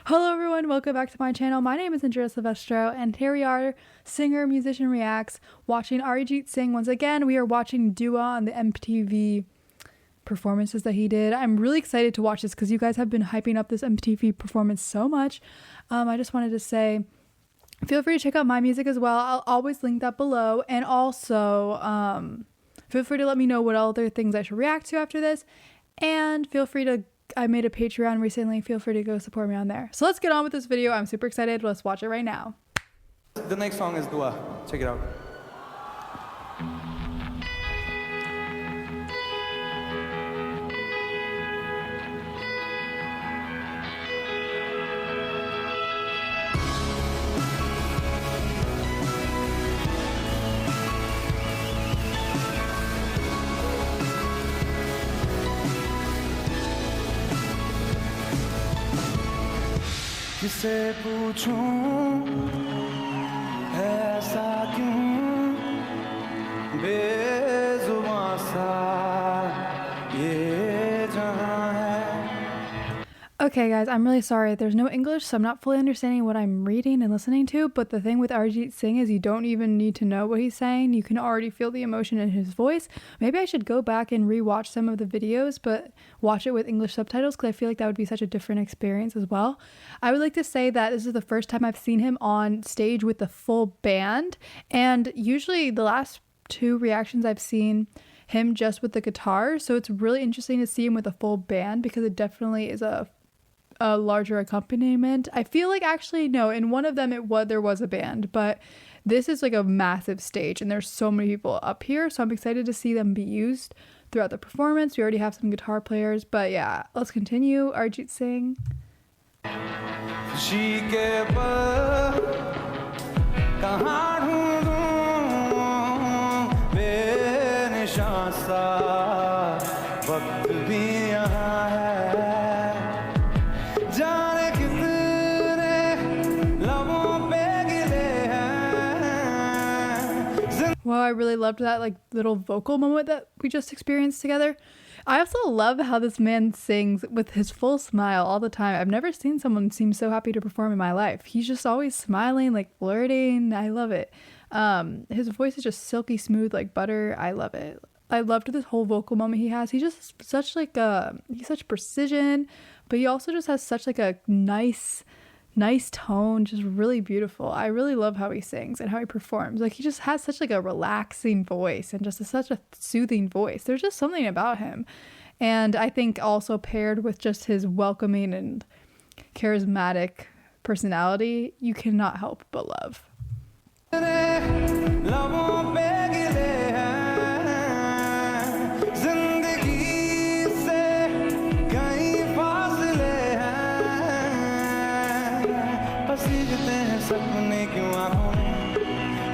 Hello everyone, welcome back to my channel. My name is Andrea Silvestro and here we are, singer, musician reacts, watching Arijit Singh once again. We are watching Dua on the MTV performances that he did. I'm really excited to watch this because you guys have been hyping up this MTV performance so much. I just wanted to say, feel free to check out my music as well. I'll always link that below, and also feel free to let me know what other things I should react to after this, and feel free to, I made a Patreon recently, feel free to go support me on there. So let's get on with this video. I'm super excited. Let's watch it right now. The next song is Dua. Check it out. किसे पूछूं ऐसा क्यों बेजुबां सा ये जहां है. Okay guys, I'm really sorry. There's no English, so I'm not fully understanding what I'm reading and listening to, but the thing with Arijit Singh is you don't even need to know what he's saying. You can already feel the emotion in his voice. Maybe I should go back and rewatch some of the videos, but watch it with English subtitles because I feel like that would be such a different experience as well. I would like to say that this is the first time I've seen him on stage with the full band, and usually the last two reactions I've seen him just with the guitar, so it's really interesting to see him with a full band because it definitely is a larger accompaniment. I feel like actually no, in one of them there was a band, but this is like a massive stage and there's so many people up here, so I'm excited to see them be used throughout the performance. We already have some guitar players, but yeah, let's continue. Arijit Singh. Well, I really loved that like little vocal moment that we just experienced together. I also love how this man sings with his full smile all the time. I've never seen someone seem so happy to perform in my life. He's just always smiling, like flirting. I love it. His voice is just silky smooth like butter. I love it. I loved this whole vocal moment he has. He's just such like he's such precision, but he also just has such like a nice tone, just really beautiful. I really love how he sings and how he performs. Like he just has such like a relaxing voice and just such a soothing voice. There's just something about him. And I think also paired with just his welcoming and charismatic personality, you cannot help but love.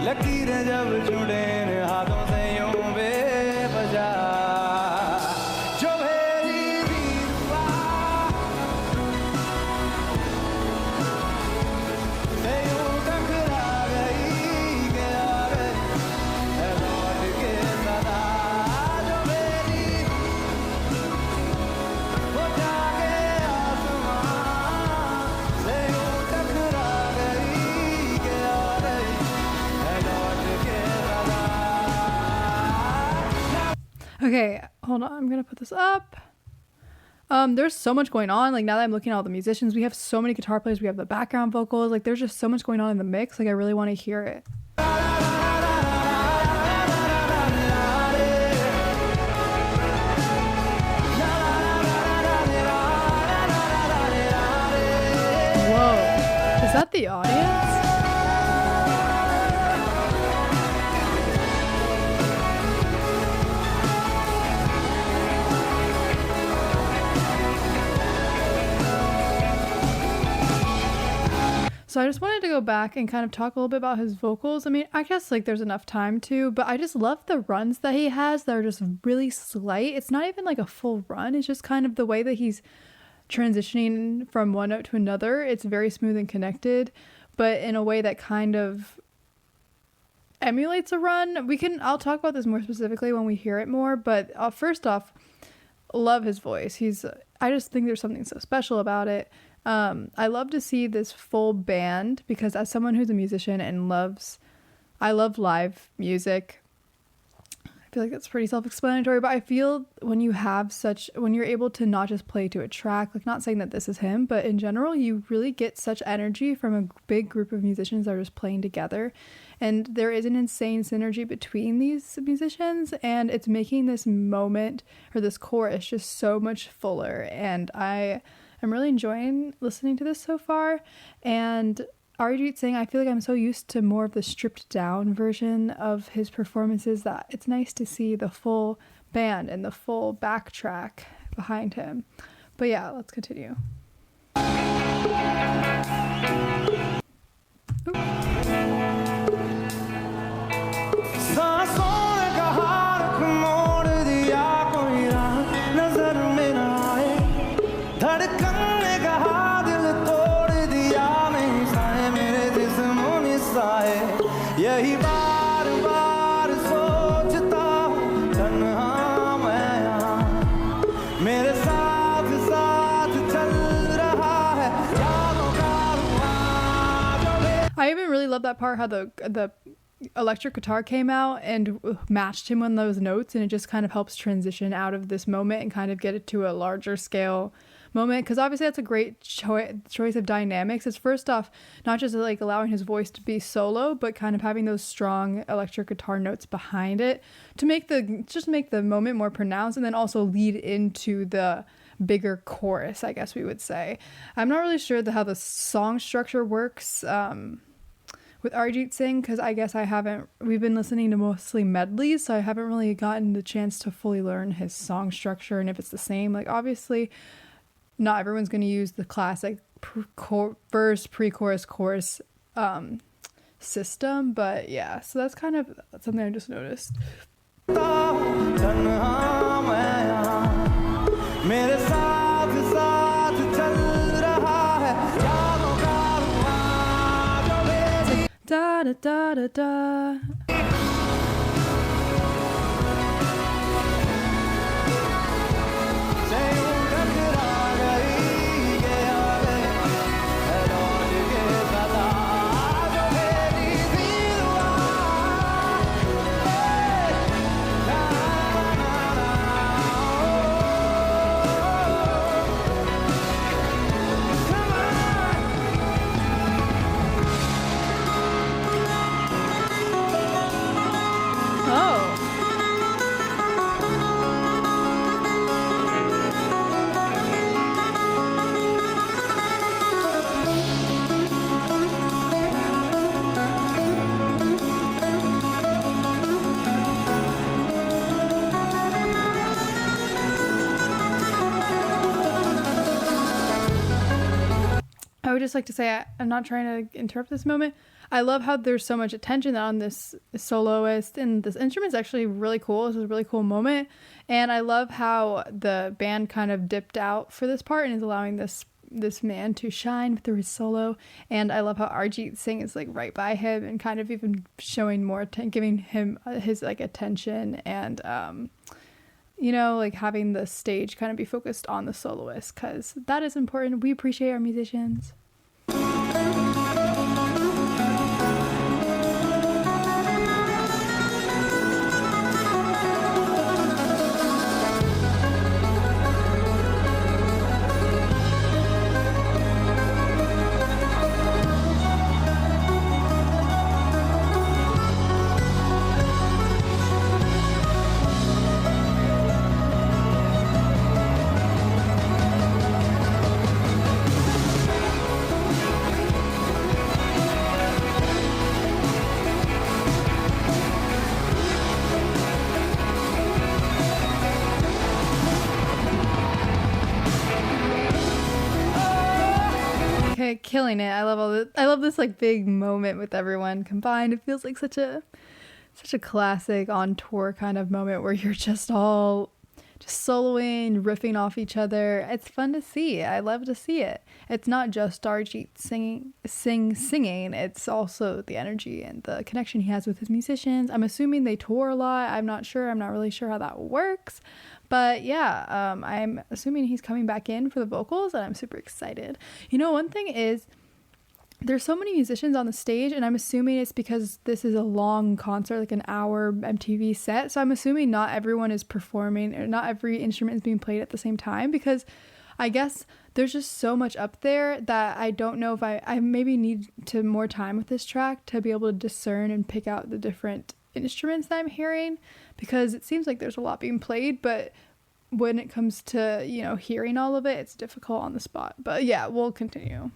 लकीरें जब जुड़े हाथों से यूं बेवजह जो भेजी थी दुआ से यूं टकरा गई कि यार है लौट के सदा जो भेजी वो जाके आसमां से यूं टकरा गई कि यार Okay, hold on. I'm gonna put this up. There's so much going on. Like now that I'm looking at all the musicians, we have so many guitar players. We have the background vocals. Like there's just so much going on in the mix. Like I really want to hear it. Whoa, is that the audience? So I just wanted to go back and kind of talk a little bit about his vocals. I mean, I guess like there's enough time to, but I just love the runs that he has that are just really slight. It's not even like a full run. It's just kind of the way that he's transitioning from one note to another. It's very smooth and connected, but in a way that kind of emulates a run. I'll talk about this more specifically when we hear it more, but first off, love his voice. I just think there's something so special about it. I love to see this full band because as someone who's a musician and I love live music. I feel like that's pretty self-explanatory, but I feel when you're able to not just play to a track, like not saying that this is him, but in general, you really get such energy from a big group of musicians that are just playing together. And there is an insane synergy between these musicians, and it's making this moment or this chorus just so much fuller. And I'm really enjoying listening to this so far. And Arijit Singh, I feel like I'm so used to more of the stripped down version of his performances that it's nice to see the full band and the full backtrack behind him. But yeah, let's continue. I even really love that part how the electric guitar came out and matched him on those notes, and it just kind of helps transition out of this moment and kind of get it to a larger scale moment, because obviously that's a great choice of dynamics. It's first off not just like allowing his voice to be solo, but kind of having those strong electric guitar notes behind it to make the moment more pronounced, and then also lead into the bigger chorus, I guess we would say. I'm not really sure how the song structure works with Arijit Singh, because I guess we've been listening to mostly medleys, so I haven't really gotten the chance to fully learn his song structure and if it's the same. Like obviously not everyone's going to use the classic verse, pre-chorus, chorus system, but yeah, so that's kind of something I just noticed. Da da da da da. I would just like to say, I'm not trying to interrupt this moment. I love how there's so much attention on this soloist, and this instrument's actually really cool. This is a really cool moment. And I love how the band kind of dipped out for this part and is allowing this man to shine through his solo. And I love how Arijit Singh is like right by him and kind of even showing more, giving him his like attention, and like having the stage kind of be focused on the soloist, because that is important. We appreciate our musicians. Killing it. I love this like big moment with everyone combined. It feels like such a classic on tour kind of moment where you're just all just soloing, riffing off each other. It's fun to see. I love to see it. It's not just Arijit singing. It's also the energy and the connection he has with his musicians. I'm assuming they tour a lot. I'm not really sure how that works, But yeah, I'm assuming he's coming back in for the vocals, and I'm super excited. You know, one thing is, there's so many musicians on the stage, and I'm assuming it's because this is a long concert, like an hour MTV set. So I'm assuming not everyone is performing, or not every instrument is being played at the same time, because I guess there's just so much up there that I don't know if I maybe need to more time with this track to be able to discern and pick out the different instruments that I'm hearing, because it seems like there's a lot being played, but when it comes to, you know, hearing all of it, it's difficult on the spot. But yeah, we'll continue.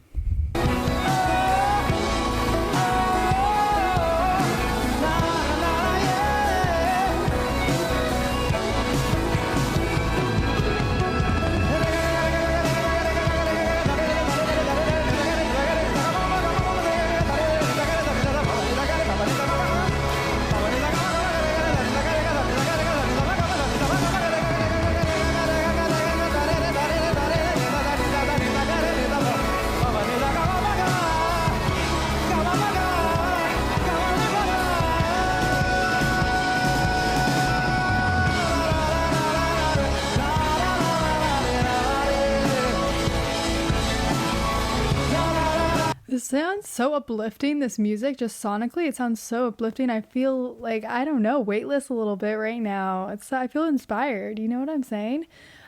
This sounds so uplifting, this music, just sonically, it sounds so uplifting. I feel like, I don't know, weightless a little bit right now. I feel inspired, you know what I'm saying?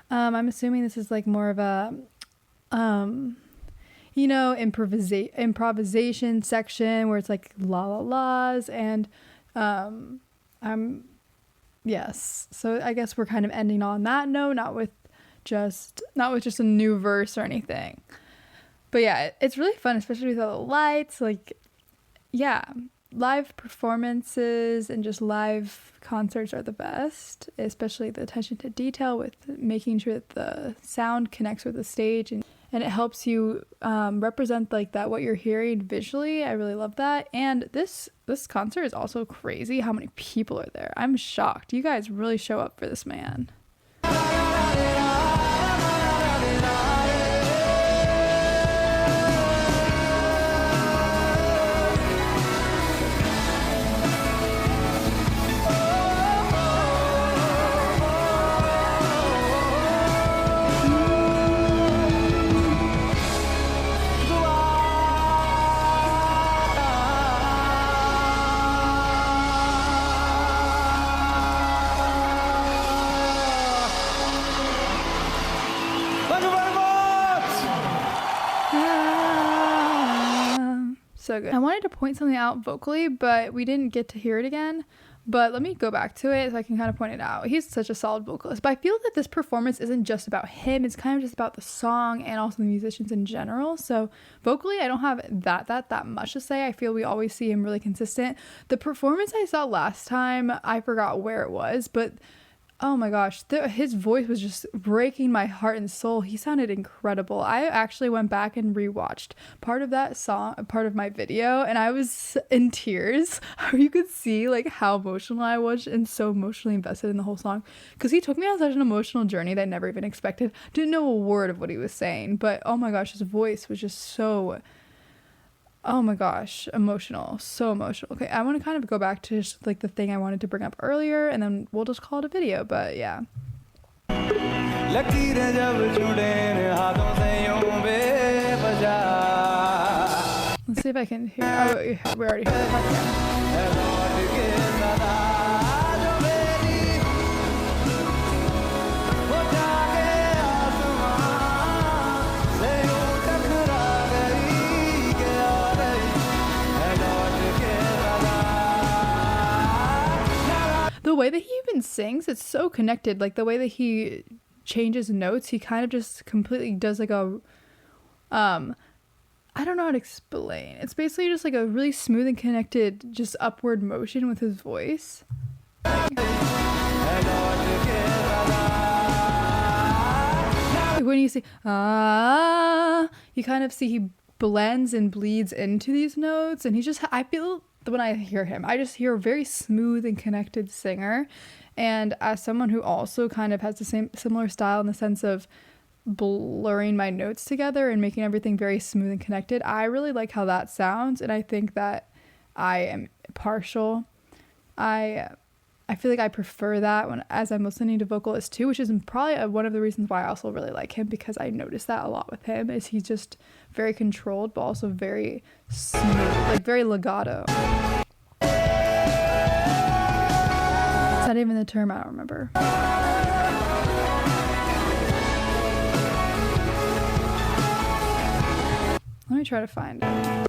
I'm assuming this is like more of a, you know, improvisation section where it's like la la la's, and yes. So I guess we're kind of ending on that note, not with just a new verse or anything. But yeah, it's really fun, especially with all the lights. Like, yeah, live performances and just live concerts are the best, especially the attention to detail with making sure that the sound connects with the stage, and it helps you represent like that, what you're hearing visually. I really love that. And this concert is also crazy how many people are there. I'm shocked. You guys really show up for this man. So good. I wanted to point something out vocally, but we didn't get to hear it again. But let me go back to it so I can kind of point it out. He's such a solid vocalist. But I feel that this performance isn't just about him. It's kind of just about the song and also the musicians in general. So vocally, I don't have that much to say. I feel we always see him really consistent. The performance I saw last time, I forgot where it was, but oh my gosh, his voice was just breaking my heart and soul. He sounded incredible. I actually went back and rewatched part of that song, part of my video, and I was in tears. You could see like how emotional I was and so emotionally invested in the whole song, because he took me on such an emotional journey that I never even expected. Didn't know a word of what he was saying, but oh my gosh, his voice was just so, oh my gosh, emotional, so emotional. Okay, I want to kind of go back to just like the thing I wanted to bring up earlier, and then we'll just call it a video. But yeah, let's see if I can hear. Oh, we already heard it. The way that he even sings, it's so connected. Like the way that he changes notes, he kind of just completely does like a I don't know how to explain. It's basically just like a really smooth and connected just upward motion with his voice. When you see you kind of see he blends and bleeds into these notes, and I feel when I hear him, I just hear a very smooth and connected singer. And as someone who also kind of has the similar style in the sense of blurring my notes together and making everything very smooth and connected, I really like how that sounds, and I think that I am partial. I I feel like I prefer that when as I'm listening to vocalists too, which is probably one of the reasons why I also really like him, because I notice that a lot with him is he's just very controlled but also very smooth, like very legato. It's not even the term, I don't remember. Let me try to find it.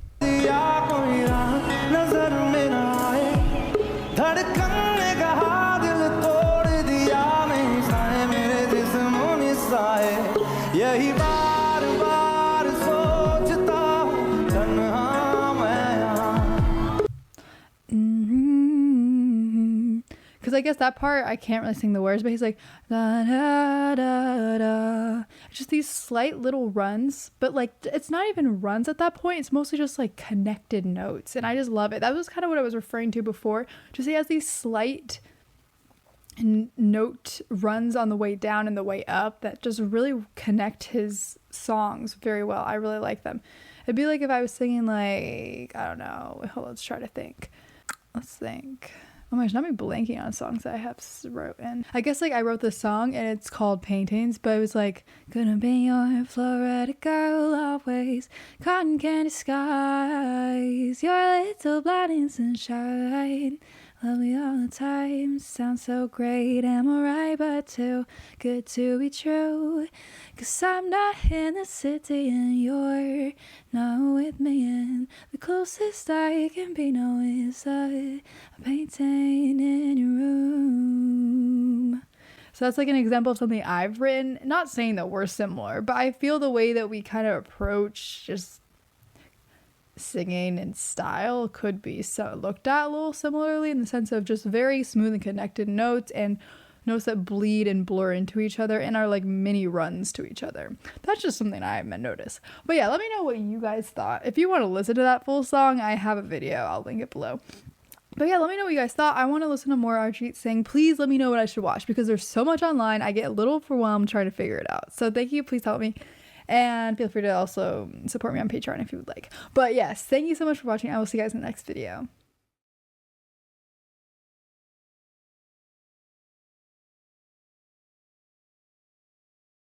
Because I guess that part I can't really sing the words, but he's like da da da da, just these slight little runs, but like it's not even runs at that point, it's mostly just like connected notes, and I just love it. That was kind of what I was referring to before, just he has these slight note runs on the way down and the way up that just really connect his songs very well. I really like them. It'd be like if I was singing like, I don't know, let's try to think. Let's think. Oh my gosh, not me blanking on songs that I have written. I guess like I wrote this song and it's called Paintings, but it was like, gonna be your Florida girl always, cotton candy skies, your little blinding sunshine, love me all the time, sounds so great, am I right, but too good to be true, 'cause I'm not in the city and you're not with me, and the closest I can be now is a painting in your room. So that's like an example of something I've written, not saying that we're similar, but I feel the way that we kind of approach just singing and style could be so looked at a little similarly, in the sense of just very smooth and connected notes and notes that bleed and blur into each other and are like mini runs to each other. That's just something I haven't noticed. But yeah, let me know what you guys thought. If you want to listen to that full song, I have a video, I'll link it below. But yeah, let me know what you guys thought. I want to listen to more Arijit Singh. Please let me know what I should watch, because there's so much online. I get a little overwhelmed trying to figure it out. So thank you. Please help me. And feel free to also support me on Patreon if you would like. But yes, thank you so much for watching. I will see you guys in the next video.